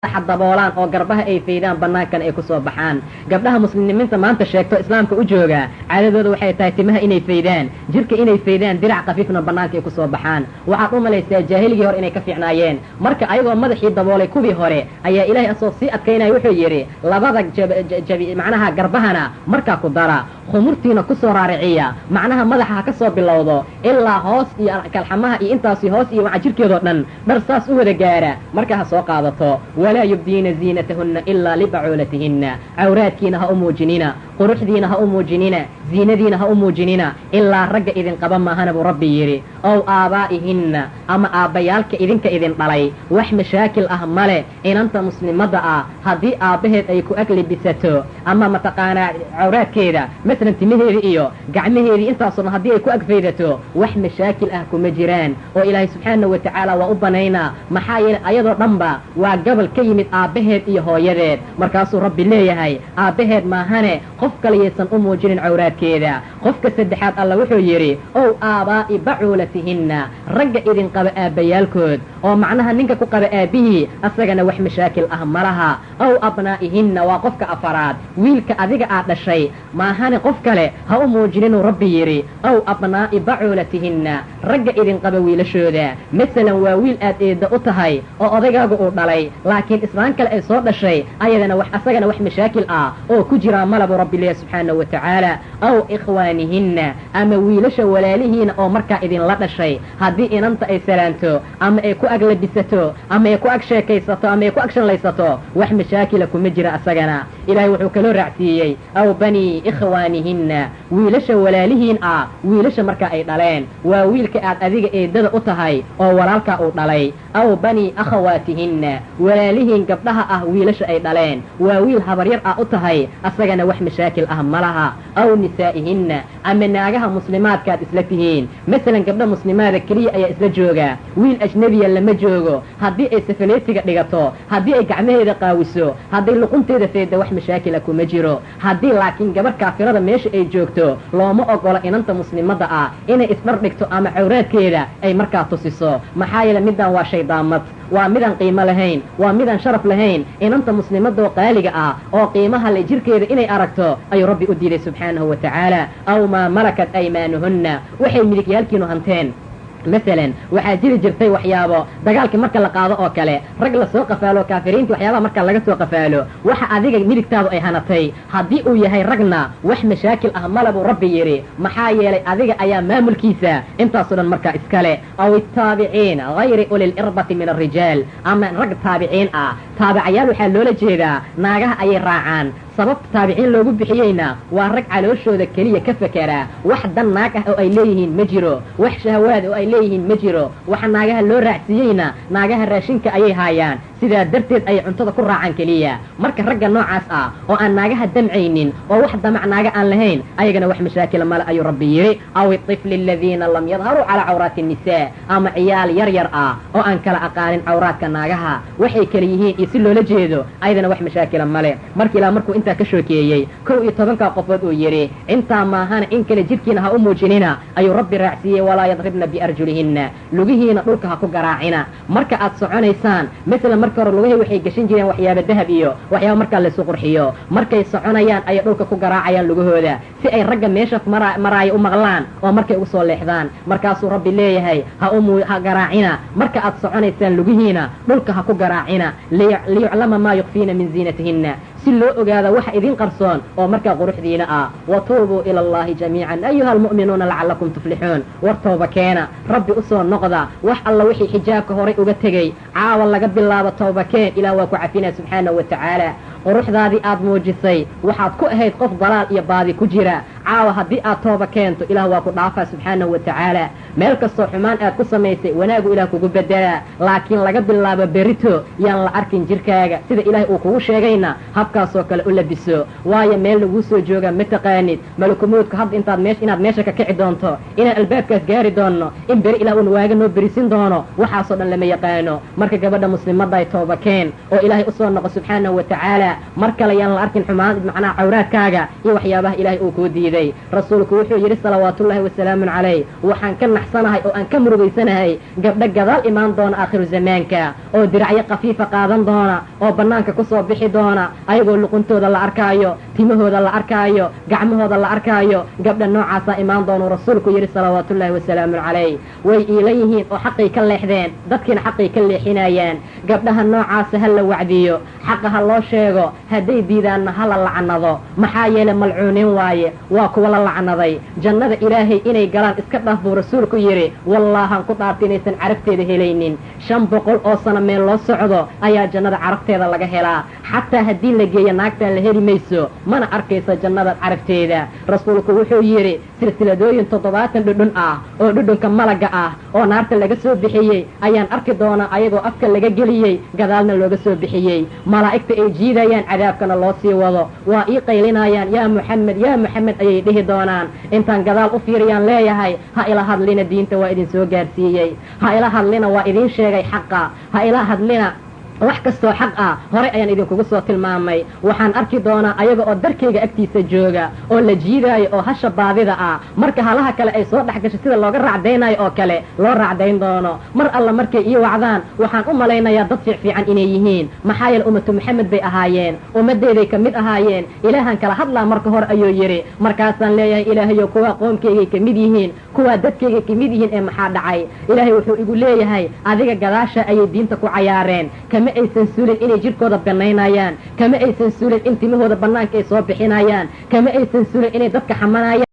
daboolaan oo garbaha ay faydaan banaankan ay ku soo baxaan. Gabdhaha muslimiinta maanta sheegto islaamka u jooga caadadoodu waxay tahay timaha inay faydaan, jirka inay faydaan, dirac qafiifna banaanka ay ku soo baxaan. Waxaad u malaysaa jaahiligii hore inay ka fiicnaayeen. Marka ayagoo madaxii daboolay kuwii hore ayaa ilaahay asoo sii adkaynaya wuxuu yidhi labada macnaha garbahana markaa ku dara, khumurtiina ku soo raariciya, macnaha madaxa ha ka soo bilowdo ilaa hoos iyo kalxamaha iyo intaasi hoos iyo waxa jirkeedoo dhan dhar saas u wada gaara marka ha soo qaadato. ولا يبدين زينتهن إلا لبعولتهن. عوراتكين ها أموجنين، قرحدين ها أموجنين، زيندين ها أموجنين إلا رجع إذن قبم ما هنبو ربي يري أو آبائهن أما آبيالك إذنك إذن طلي وح مشاكل أهمله إن أنت مسلم مدعى هذه آبهت أيكو أكل بستو أما متقانا عورات كذا مثلا تمهيري إيو قعمهيري أنت أصلا هذه أيكو أكفيدتو وح مشاكل أهكو مجران وإلهي سبحانه وتعالى وأبنينا محايل أيضا رنبا وقبل كيمت آبهت إيو هويريد مركاسو ربي ليهي آبهت ما هني قفك ليسان أموجين عورات كذا قفك سدحات الله وحو يري أو آباء بعولتهن رجع إذن قبل آبيالكود أو معناها نينك كو قبل آبيه أساقنا وح مشاكل أهملها أو أبنائهن وقفك أفراد ويلك أذيك آت الشيء ما هاني قفك لي ها أموجين ربي يري أو أبناء بعولتهن رجع إذن قبل ويلشودا مثلا وويل آت إيدا أطهي أو أذيك أقول علي لكن إسلامك لأي صوت الشيء أيضا وح أساقنا وح مشاكل أو كجرى ملب ربي الله سبحانه وتعالى أو إخوانهن أما ويلش ولالهن أو مركا إذن لا شيء هذه إن أنت أي سلامتو أما يكو أغلبستو أما يكو أكشي كيستو أما يكو أكشن ليستو وح مشاكلكم مجرى أساقنا إلهي وحوكلو رعسيي أو بني إخوانهن ويلش ولالهن ويلش مركا أي دالين وويلك أذيك أي داد أطهي أو ولالك أو دالي أو بني أخواتهن ولالهن قبلها ويلش أي دالين وويل هبرير أطهي أساقنا وح مشاكل أهملها أو نسائهن أما ناقها مسلمات كاد إسلتهين مثلا قبل مسلمات كلية أي إسلجوغا ويل أجنبيا لما جوغو هدي أي سفليتي قدقاتو هدي أي قعمه إذا قاوسو هدي لقنت إذا فيدا وح مشاكلكو مجرو هدي لكن قبل كافرة ميش أي جوغتو لو ما أقول إن أنت مسلمات إنا إسمردكتو أما عورات كيدا أي مركا تصيصو محايلة مدى وشيطامت ومدن قيمة لهين ومدن شرف لهين إن أنت مسلمات وقالقة أو قيمها اللي جير كيدا إني أركتو أي ربي أديري سبحانه وتعالى أو ما ملكت أيمانهن وحي ملك يالكينو هنتين مثلا وحاجير جرتي وحيابه دغالك marka la qaado oo kale rag la soo qafaalo kaafiriinta waxyaaba marka laga soo qafaalo waxa adiga midigtaadu ay hanatay hadii uu yahay ragna wax mashaakil ah malabu rabbi yiri maxaa yeelay adiga ayaa maamulkiisa intaas oo dhan marka iskale aw taabiciin ghayri ulil irbati min ar-rijal ama rag taabiciin taabiciyaal waxa loola jeedaa naagaha ay raacaan sababta taabiciin loogu bixiyayna waa rag calooshooda kaliya ka fakara wax dan naag ah oo ay leeyihiin ma jiro wax shahawaad oo ay leeyihiin ma jiro waxa naagaha loo raacsiiyayna naagaha raashinka ayay haayaan sidaa darteed ay cuntada ku raacaan kaliya marka ragga noocaas oo aan naagaha damcaynin oo wax damac naaga aan lahayn ayagana wax mashaakil mala ayu rabbi yiri aw at-tifl alladhina lam yadharu ala awrati an-nisaa ama ciyaal yar yar oo aan kala aqaanin awraadka naagaha waxay kala yihiin si loola jeedo ayadana wax mashaakil male markuu inta ka shookeeyay 12 qofood oo yiri inta ma ahana in kala jirkiina ha u muujinina ayu rabbi raacsiye wala yadribna bi arjulihinna lugihiina dhulka ha ku garaacina marka aad soconaysaan mesela marka hore lugahay waxay gashin jireen waxyaabo dahab iyo waxyaabo marka la soo qurxiyo markay soconayaan ay dhulka ku garaacayaan lugahooda si ay ragga meesha maraay u maqlaan oo markay ugu soo leexdaan markaasuu rabbi leeyahay ha garaacina marka aad soconaysaan lugihiina dhulka ha ku garaacina liyuclama ma yukhfina min zinatihinna si loo ogaado waxa idin qarsoon oo marka quruxdiina wa tuubu ila allahi jamii'an ayuha almu'minuuna la'allakum tuflihun wartooba keena rabbi u soo noqda wax alla wixii xijaabka hore uga tagay caawa laga bilaabo tooba keen ilaa waa ku cafina subhanahu wa ta'ala quruxdaadii aad muujisay waxaad ku ahayd qof dalaal iyo baadi ku jira caawa haddii aad tooba keento ilaah waa ku dhaafaa subxaanahu wa tacaala meel kastoo xumaan aad ku samaysay wanaagu ilaah kugu bedelaa laakiin laga bilaabo berito yaan la arkin jirkaaga sida ilaahay uu kugu sheegayna habkaasoo kale u labiso waayo meel laguu soo jooga ma taqaanid malakumoodka hadda inaad meesha ka kici doonto inaan albaabkaas gaari doonno in beri ilaah uun waaga noo berisin doono waxaasoo dhan lama yaqaano marka gabadha muslimadda ay tooba keen oo ilaahay u soo noqo subxaanahu wa tacaala mar kale yaan la arkin xumaan macnaha cawraadkaaga iyo waxyaabaha ilaahay uu kuu diiday jiray rasuulku wuxuu yidhi salawaatullaahi wasalaamu calayh waxaan ka naxsanahay oo aan ka murugaysanahay gabdho gadaal imaan doona aakhiru zamaanka oo diracyo khafiifa qaadan doona oo bannaanka ku soo bixi doona ayagoo luquntooda la arkaayo timahooda la arkaayo gacmahooda la arkaayo gabdha noocaasaa imaan doonuu rasuulku yidhi salawaatullaahi wasalaamu calayh way iilan yihiin oo xaqay ka leexdeen dadkiina xaqay ka leexinayaan gabdhaha noocaasa ha la wacdiyo xaqa ha loo sheego hadday diidaanna ha la lacnado maxaa yeelay malcuuniin waaye waa kuwa la lacnaday jannada ilaahay inay galaan iska dhaaf buu rasuulku yidhi wallaahan ku dhaarta inaysan carabteeda helaynin 500 oo sano meel loo socdo ayaa jannada carabteeda laga helaa xataa haddii la geeyo naagtaan la heli mayso mana arkaysa jannada carabteeda rasuulku wuxuu yidhi silsiladooyin 70 dhudhun ah oo dhudhunka malaga ah oo naarta laga soo bixiyey ayaan arki doonaa ayagoo afka laga geliyey gadaalna looga soo bixiyey malaa'igta ay jiidayaan cadaabkana loo sii wado waa ii qaylinayaan yaa muxamed ayay dhihi doonaan intaan gadaal u fiiriyaan leeyahay ha ila hadlina diinta waa idin soo gaarsiiyey ha ila hadlina waa idiin sheegay xaqa ha ila hadlina wax kastoo xaq ah horey ayaan idinkugu soo tilmaamay waxaan arki doonaa ayaga oo darkayga agtiisa jooga oo la jiidaayo oo hasha baadida ah marka halaha kale ay soo dhex gasho sida looga raacdaynayo oo kale loo raacdayn doono mar alla markay ii wacdaan waxaan u malaynayaa dad fiican inay yihiin maxaa yeele ummatu maxamed bay ahaayeen ummaddeeday ka mid ahaayeen ilaahan kala hadlaa marka hore ayuu yidhi markaasaan leeyahay ilaahayo kuwaa qoomkaygay ka mid yihiin kuwaa dadkaygay ka mid yihiin ee maxaa dhacay ilaahay wuxuu igu leeyahay adiga gadaasha ayay diinta ku cayaareen kama aysan suulin inay jidhkooda bannaynayaan kama aysan suulin in timahooda bannaanka ay soo bixinayaan kama aysan suulin inay dadka xamanayaan